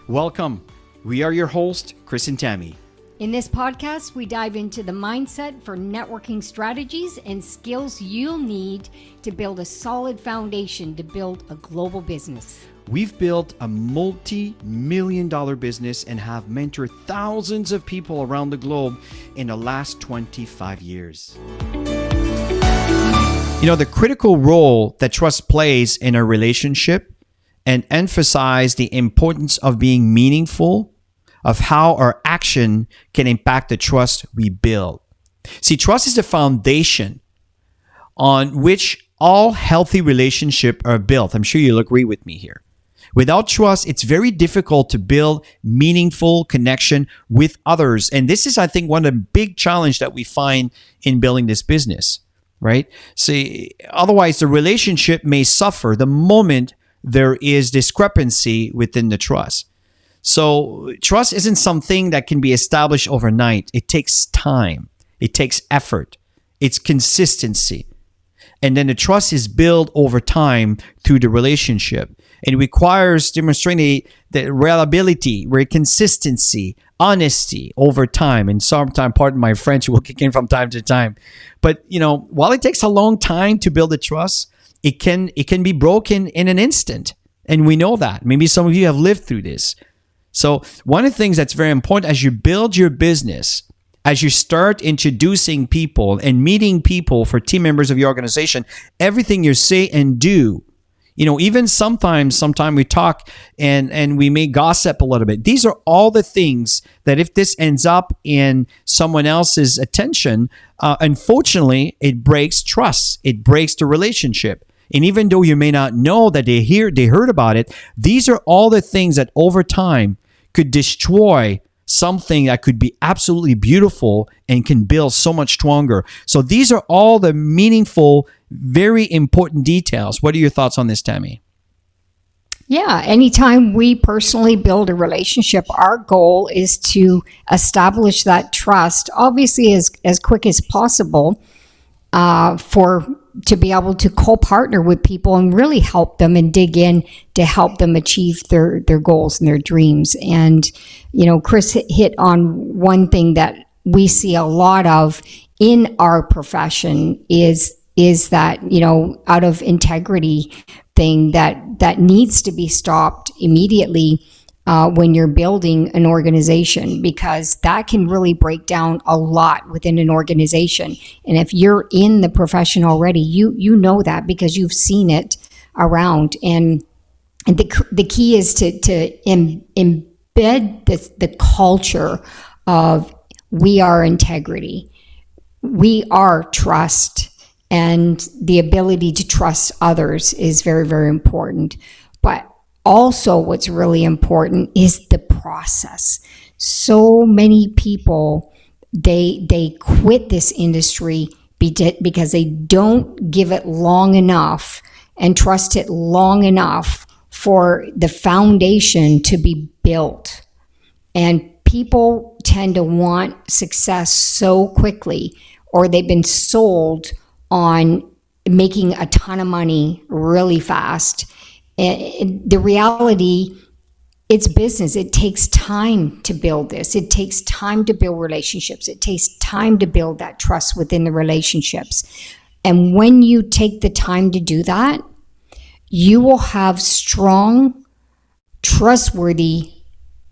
Welcome. We are your hosts, Chris and Tammy. In this podcast, we dive into the mindset for networking strategies and skills you'll need to build a solid foundation to build a global business. We've built a multi-million-dollar business and have mentored thousands of people around the globe in the last 25 years. You know, the critical role that trust plays in a relationship and emphasize the importance of being meaningful, of how our action can impact the trust we build. See, trust is the foundation on which all healthy relationships are built. I'm sure you'll agree with me here. Without trust, it's very difficult to build meaningful connection with others. And this is, I think, one of the big challenges that we find in building this business, right? See, otherwise, the relationship may suffer the moment there is discrepancy within the trust. So trust isn't something that can be established overnight. It takes time. It takes effort. It's consistency. And then the trust is built over time through the relationship. It requires demonstrating the reliability, consistency, honesty over time. And sometimes, pardon my French, will kick in from time to time. But, you know, while it takes a long time to build a trust, it can be broken in an instant. And we know that. Maybe some of you have lived through this. So one of the things that's very important as you build your business, as you start introducing people and meeting people for team members of your organization, everything you say and do, you know, even sometimes we talk and we may gossip a little bit. These are all the things that if this ends up in someone else's attention, unfortunately, it breaks trust. It breaks the relationship. And even though you may not know that they heard about it, these are all the things that over time could destroy something that could be absolutely beautiful and can build so much stronger. So these are all the meaningful, very important details. What are your thoughts on this, Tammy? Yeah, anytime we personally build a relationship, our goal is to establish that trust, obviously as quick as possible, to be able to co-partner with people and really help them and dig in to help them achieve their goals and their dreams. And, you know, Chris hit on one thing that we see a lot of in our profession is that, you know, out of integrity thing that needs to be stopped immediately when you're building an organization, because that can really break down a lot within an organization. And if you're in the profession already, you know that because you've seen it around. And the key is to embed the culture of we are integrity, we are trust, and the ability to trust others is very, very important. But also, what's really important is the process. So many people, they quit this industry because they don't give it long enough and trust it long enough for the foundation to be built. And people tend to want success so quickly, or they've been sold on making a ton of money really fast. The reality, it's business. It takes time to build this. It takes time to build relationships. It takes time to build that trust within the relationships. And when you take the time to do that, you will have strong, trustworthy,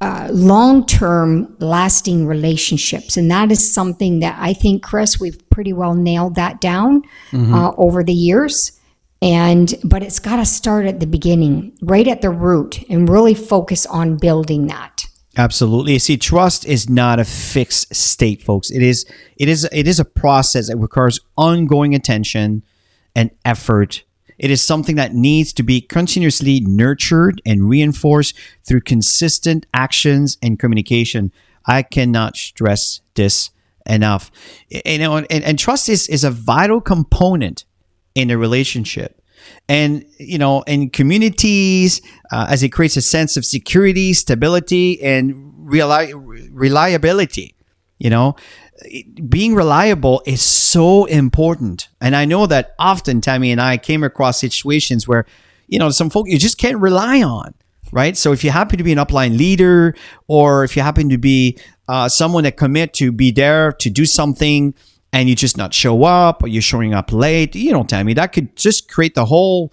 long-term, lasting relationships. And that is something that I think, Chris, we've pretty well nailed that down over the years. But it's got to start at the beginning, right at the root, and really focus on building that. Absolutely. See, trust is not a fixed state, folks. It is a process that requires ongoing attention and effort. It is something that needs to be continuously nurtured and reinforced through consistent actions and communication. I cannot stress this enough. You know, and trust is a vital component in a relationship. And, you know, in communities, as it creates a sense of security, stability, and reliability, you know, being reliable is so important. And I know that often Tammy and I came across situations where, you know, some folk you just can't rely on. right? So if you happen to be an upline leader, or if you happen to be someone that commit to be there to do something, and you just not show up, or you're showing up late, Tammy, that could just create the whole.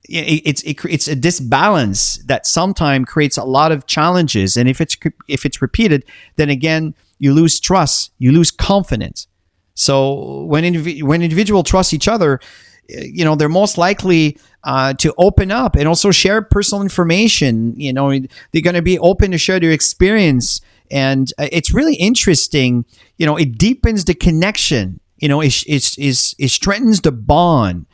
It's a disbalance that sometimes creates a lot of challenges, and if it's repeated, then again you lose trust, you lose confidence. So when individuals trust each other, they're most likely to open up and also share personal information. They're going to be open to share their experience, and it's really interesting. It deepens the connection. It strengthens the bond.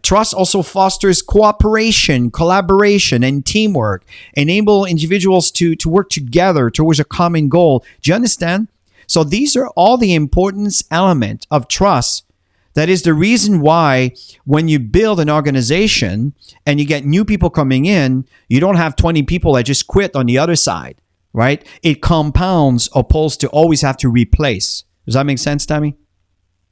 Trust also fosters cooperation, collaboration, and teamwork. Enable individuals to work together towards a common goal. Do you understand? So these are all the important elements of trust. That is the reason why when you build an organization and you get new people coming in, you don't have 20 people that just quit on the other side, right? It compounds opposed to always have to replace. Does that make sense, Tammy?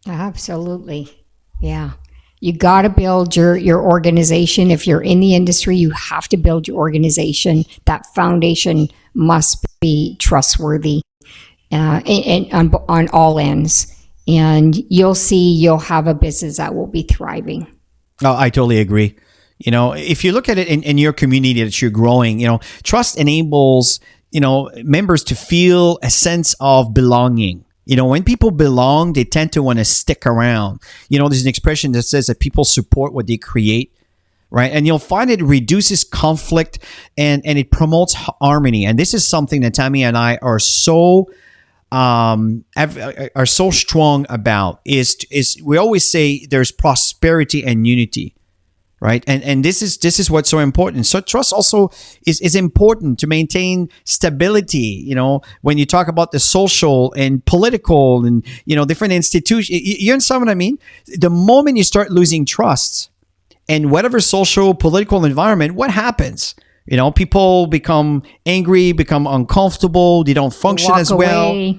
Absolutely. Yeah. You got to build your organization. If you're in the industry, you have to build your organization. That foundation must be trustworthy and on all ends. And you'll have a business that will be thriving. Oh, I totally agree. If you look at it in your community that you're growing, trust enables, members to feel a sense of belonging. When people belong, they tend to want to stick around. There's an expression that says that people support what they create, right? And you'll find it reduces conflict and it promotes harmony. And this is something that Tammy and I are so strong about. Is we always say there's prosperity and unity, right? And this is what's so important. So trust also is important to maintain stability. When you talk about the social and political and different institutions, you understand what I mean? The moment you start losing trust in whatever social political environment, what happens? People become angry, become uncomfortable. They don't function as well.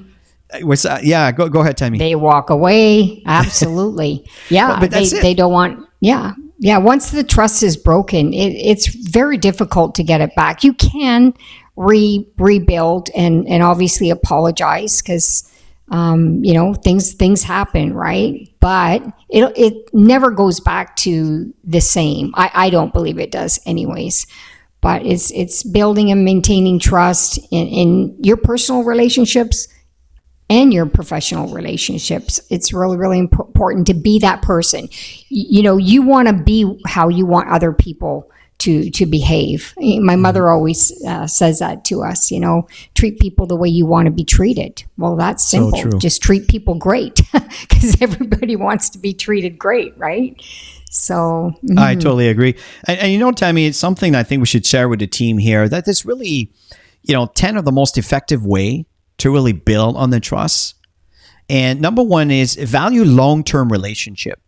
What's that? Yeah, go ahead, Tammy. They walk away. Absolutely. Yeah, but that's it. They don't want. Yeah. Yeah, once the trust is broken, it's very difficult to get it back. You can rebuild and obviously apologize because things happen, right? But it never goes back to the same. I don't believe it does, anyways. But it's building and maintaining trust in your personal relationships and your professional relationships. It's really, really important to be that person. You want to be how you want other people to behave. My mother always says that to us, treat people the way you want to be treated. Well, that's simple. So true. Just treat people great because everybody wants to be treated great, right? So I totally agree. And Tammy, it's something I think we should share with the team here, that there's really, 10 of the most effective way to really build on the trust. And number one is value long-term relationship.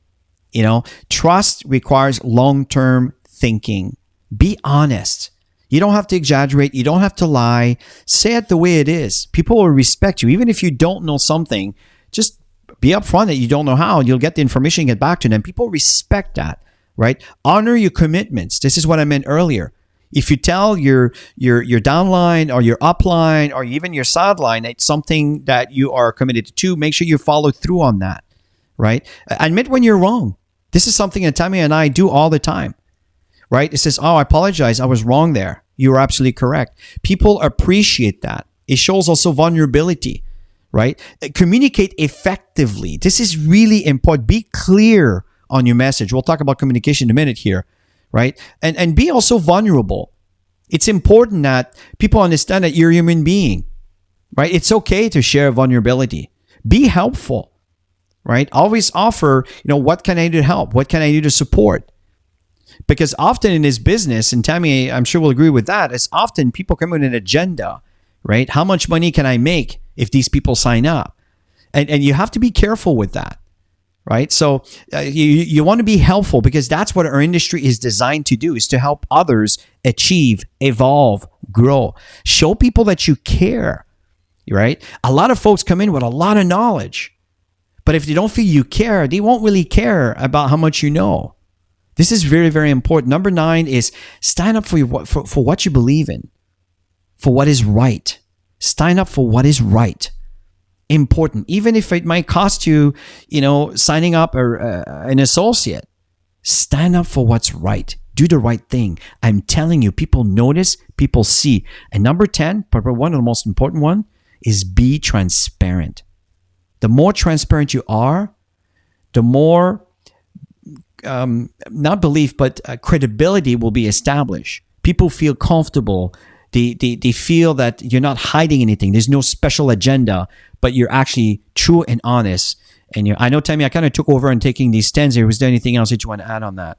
Trust requires long-term thinking. Be honest. You don't have to exaggerate. You don't have to lie. Say it the way it is. People will respect you. Even if you don't know something, just be upfront that you don't know how, and you'll get the information and get back to them. People respect that, right? Honor your commitments. This is what I meant earlier. If you tell your downline or your upline or even your sideline it's something that you are committed to, make sure you follow through on that, right? Admit when you're wrong. This is something that Tammy and I do all the time, right? It says, oh, I apologize. I was wrong there. You were absolutely correct. People appreciate that. It shows also vulnerability, right? Communicate effectively. This is really important. Be clear on your message. We'll talk about communication in a minute here. Right? And be also vulnerable. It's important that people understand that you're a human being, right? It's okay to share vulnerability. Be helpful, right? Always offer, what can I do to help? What can I do to support? Because often in this business, and Tammy, I'm sure will agree with that, is often people come with an agenda, right? How much money can I make if these people sign up? And you have to be careful with that. Right? So you want to be helpful because that's what our industry is designed to do, is to help others achieve, evolve, grow. Show people that you care, right? A lot of folks come in with a lot of knowledge, but if they don't feel you care, they won't really care about how much you know, This is very, very important. Number 9 is stand up for what you believe in, for what is right. Stand up for what is right. Important, even if it might cost you, signing up an associate. Stand up for what's right. Do the right thing. I'm telling you, people notice, people see. And number 10, probably one of the most important one, is be transparent. The more transparent you are, the more, not belief, but credibility will be established. People feel comfortable. They feel that you're not hiding anything. There's no special agenda, but you're actually true and honest. And I know, Tammy, I kind of took over and taking these stands here. Was there anything else that you want to add on that?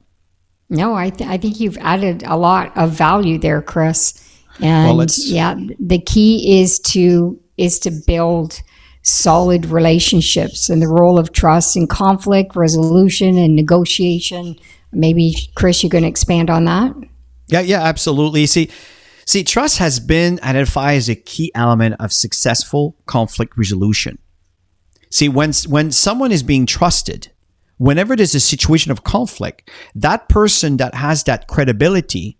No, I think you've added a lot of value there, Chris. And the key is to build solid relationships, and the role of trust in conflict resolution and negotiation. Maybe, Chris, you're going to expand on that? Yeah, absolutely. See, trust has been identified as a key element of successful conflict resolution. See, when someone is being trusted, whenever there's a situation of conflict, that person that has that credibility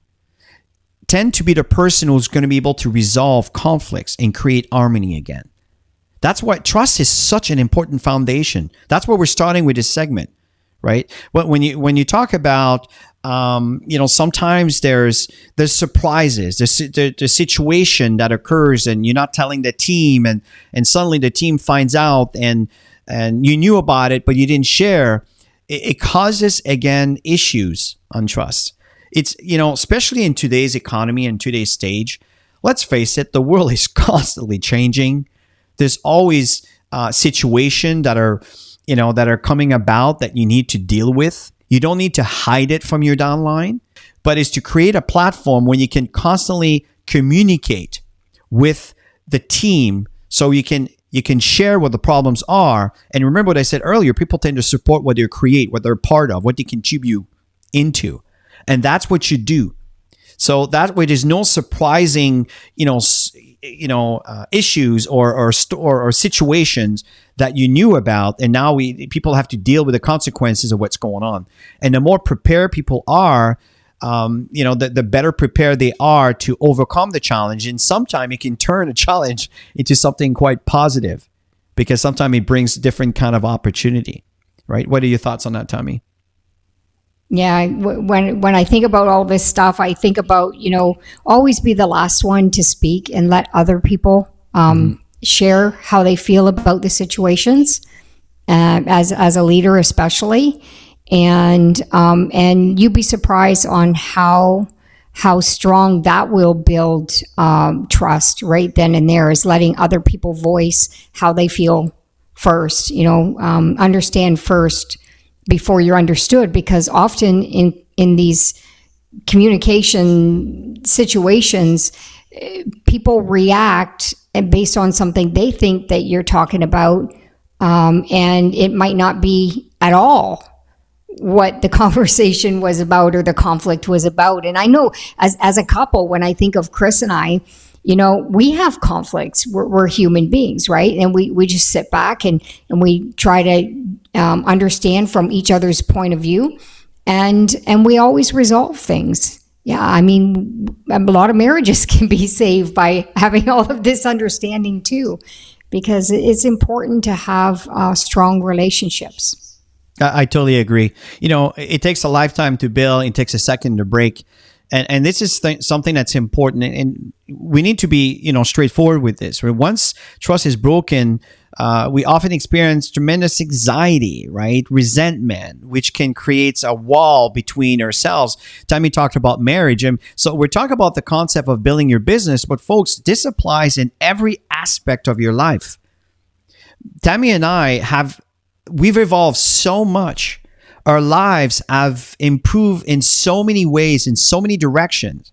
tend to be the person who's going to be able to resolve conflicts and create harmony again. That's why trust is such an important foundation. That's where we're starting with this segment, right? When you talk about, sometimes there's surprises, there's situation that occurs and you're not telling the team, and suddenly the team finds out and you knew about it but you didn't share. It causes, again, issues on trust. It's, especially in today's economy and today's stage, let's face it, the world is constantly changing. There's always situations that are coming about that you need to deal with. You don't need to hide it from your downline, but it's to create a platform where you can constantly communicate with the team so you can share what the problems are. And remember what I said earlier, people tend to support what they create, what they're part of, what they contribute into. And that's what you do. So that way there's no surprising, issues or situations that you knew about, and now people have to deal with the consequences of what's going on. And the more prepared people are, the better prepared they are to overcome the challenge. And sometimes it can turn a challenge into something quite positive, because sometimes it brings different kind of opportunity, right? What are your thoughts on that, Tammy? Yeah, when I think about all this stuff, I think about, always be the last one to speak and let other people share how they feel about the situations, as a leader especially. And you'd be surprised on how strong that will build trust right then and there, is letting other people voice how they feel first, understand first before you're understood, because often in these communication situations, people react based on something they think that you're talking about, and it might not be at all what the conversation was about or the conflict was about. And I know as a couple, when I think of Chris and I, we have conflicts. We're human beings, right? And we just sit back and we try to understand from each other's point of view, and we always resolve things. Yeah, I mean, a lot of marriages can be saved by having all of this understanding too, because it's important to have strong relationships. I totally agree. It takes a lifetime to build. It takes a second to break. And this is something that's important, and we need to be, straightforward with this. Once trust is broken, we often experience tremendous anxiety, right? Resentment, which can create a wall between ourselves. Tammy talked about marriage, and so we're talking about the concept of building your business, but folks, this applies in every aspect of your life. Tammy and I we've evolved so much. Our lives have improved in so many ways, in so many directions.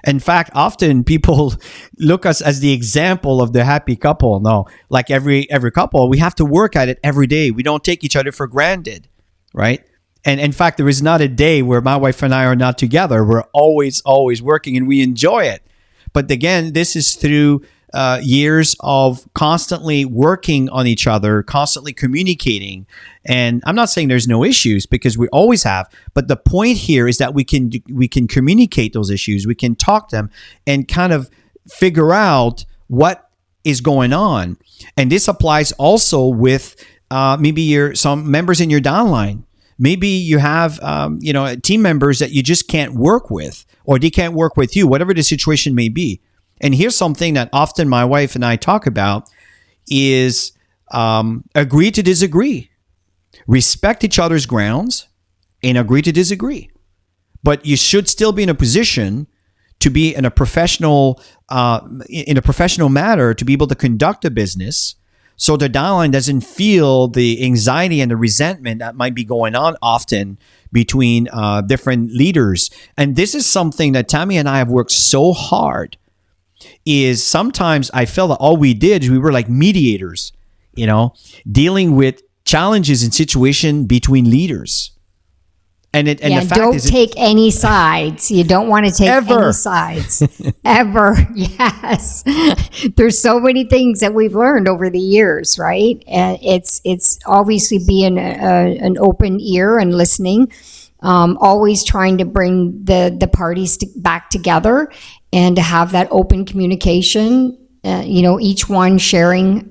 In fact, often people look us as the example of the happy couple. No, like every couple, we have to work at it every day. We don't take each other for granted, right? And in fact, there is not a day where my wife and I are not together. We're always working, and we enjoy it. But again, this is through years of constantly working on each other, constantly communicating. And I'm not saying there's no issues, because we always have. But the point here is that we can communicate those issues. We can talk them and kind of figure out what is going on. And this applies also with maybe some members in your downline. Maybe you have team members that you just can't work with, or they can't work with you, whatever the situation may be. And here's something that often my wife and I talk about is agree to disagree. Respect each other's grounds and agree to disagree. But you should still be in a position to be in a professional matter, to be able to conduct a business, so the downline doesn't feel the anxiety and the resentment that might be going on often between different leaders. And this is something that Tammy and I have worked so hard. Is sometimes I felt that all we did is we were like mediators, dealing with challenges and situation between leaders. And the fact don't is, take any sides. You don't want to take any sides ever. Yes, there's so many things that we've learned over the years, right? And it's obviously being an open ear and listening, always trying to bring the parties back together and to have that open communication. Each one sharing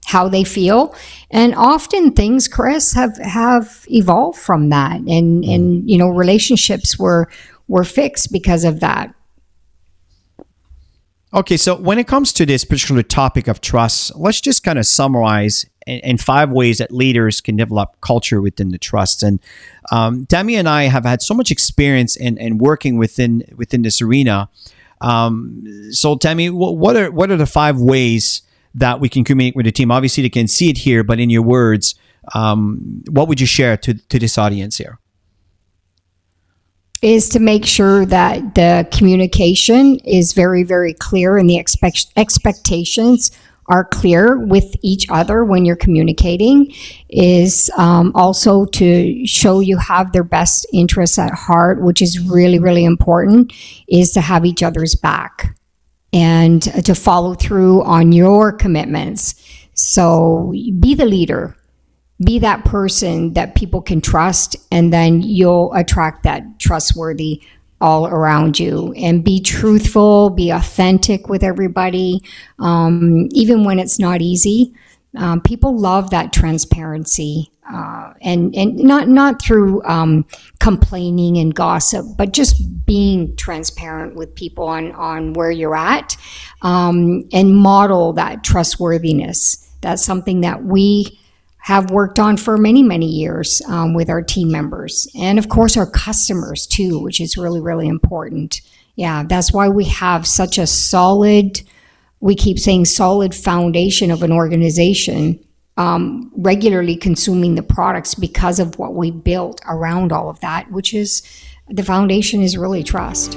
how they feel. And often things, Chris, have evolved from that. And relationships were fixed because of that. Okay, so when it comes to this particular topic of trust, let's just kind of summarize in 5 ways that leaders can develop culture within the trust. And Tammy and I have had so much experience in working within this arena. So Tammy, what are the 5 ways that we can communicate with the team? Obviously, they can see it here, but in your words, what would you share to this audience here? Is to make sure that the communication is very, very clear, and the expectations are clear with each other when you're communicating. Is also to show you have their best interests at heart, which is really, really important, is to have each other's back and to follow through on your commitments. So be the leader. Be that person that people can trust, and then you'll attract that trustworthy all around you. And be truthful, be authentic with everybody, even when it's not easy. People love that transparency, and not through complaining and gossip, but just being transparent with people on where you're at, and model that trustworthiness. That's something that we have worked on for many, many years with our team members, and of course our customers too, which is really, really important. Yeah, that's why we have such a solid, we keep saying solid foundation of an organization, regularly consuming the products because of what we built around all of that, which is the foundation is really trust.